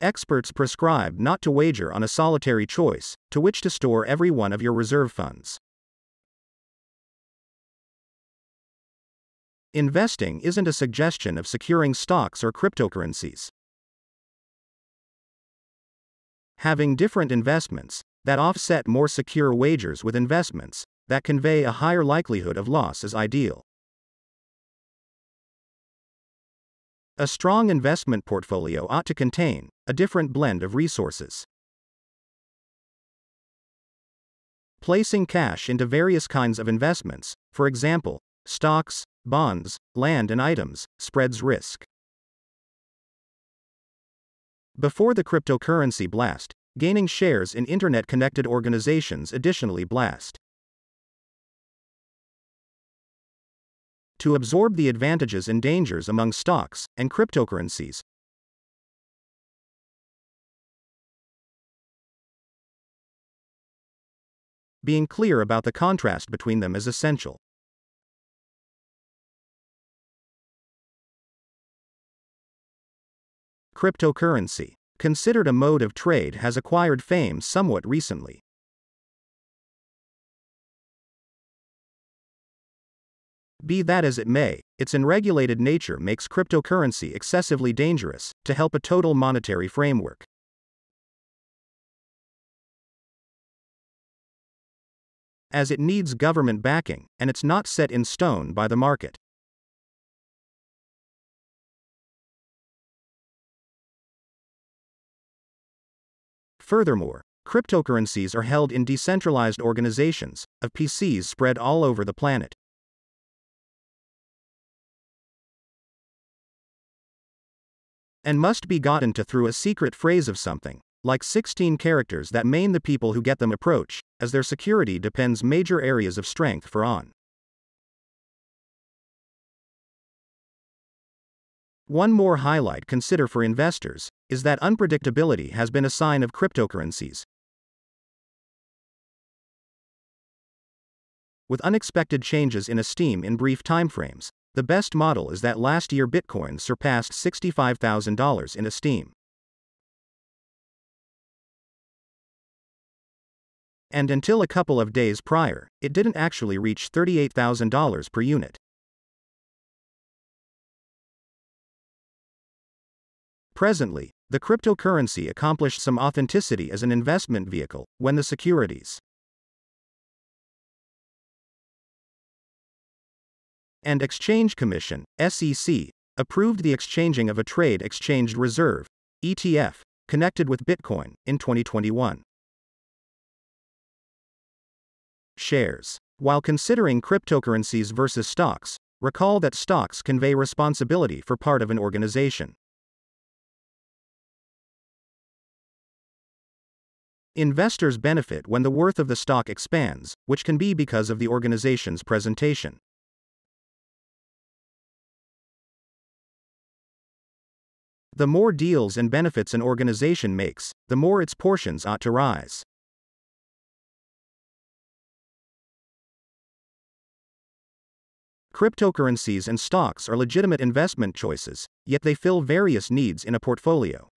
Experts prescribe not to wager on a solitary choice, to which to store every one of your reserve funds. Investing isn't a suggestion of securing stocks or cryptocurrencies. Having different investments that offset more secure wagers with investments that convey a higher likelihood of loss is ideal. A strong investment portfolio ought to contain a different blend of resources. Placing cash into various kinds of investments, for example, stocks, bonds, land and items, spreads risk. Before the cryptocurrency blast, gaining shares in internet-connected organizations additionally blast. To absorb the advantages and dangers among stocks and cryptocurrencies, being clear about the contrast between them is essential. Cryptocurrency, considered a mode of trade, has acquired fame somewhat recently. Be that as it may, its unregulated nature makes cryptocurrency excessively dangerous to help a total monetary framework. As it needs government backing, and it's not set in stone by the market. Furthermore, cryptocurrencies are held in decentralized organizations of PCs spread all over the planet. And must be gotten to through a secret phrase of something like 16 characters that main the people who get them approach, as their security depends major areas of strength for on. One more highlight consider for investors is that unpredictability has been a sign of cryptocurrencies. With unexpected changes in esteem in brief timeframes, the best model is that last year Bitcoin surpassed $65,000 in esteem. And until a couple of days prior, it didn't actually reach $38,000 per unit. Presently, the cryptocurrency accomplished some authenticity as an investment vehicle when the Securities and Exchange Commission, SEC, approved the exchanging of a trade exchanged reserve, ETF, connected with Bitcoin in 2021. Shares. While considering cryptocurrencies versus stocks, recall that stocks convey responsibility for part of an organization. Investors benefit when the worth of the stock expands, which can be because of the organization's presentation. The more deals and benefits an organization makes, the more its portions ought to rise. Cryptocurrencies and stocks are legitimate investment choices, yet they fill various needs in a portfolio.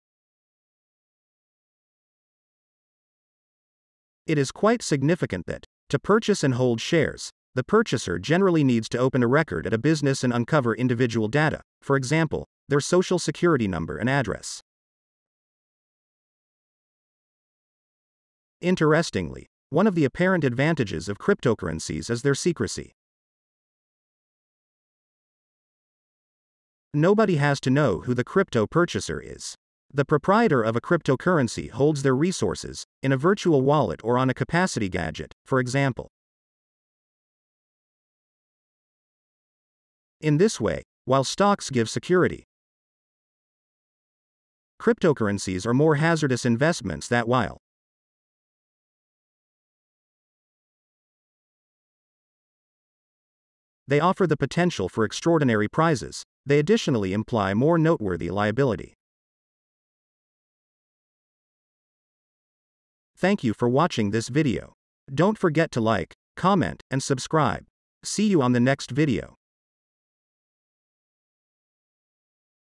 It is quite significant that, to purchase and hold shares, the purchaser generally needs to open a record at a business and uncover individual data, for example, their social security number and address. Interestingly, one of the apparent advantages of cryptocurrencies is their secrecy. Nobody has to know who the crypto purchaser is. The proprietor of a cryptocurrency holds their resources in a virtual wallet or on a capacity gadget, for example. In this way, while stocks give security, cryptocurrencies are more hazardous investments that while they offer the potential for extraordinary prizes, they additionally imply more noteworthy liability. Thank you for watching this video. Don't forget to like, comment, and subscribe. See you on the next video.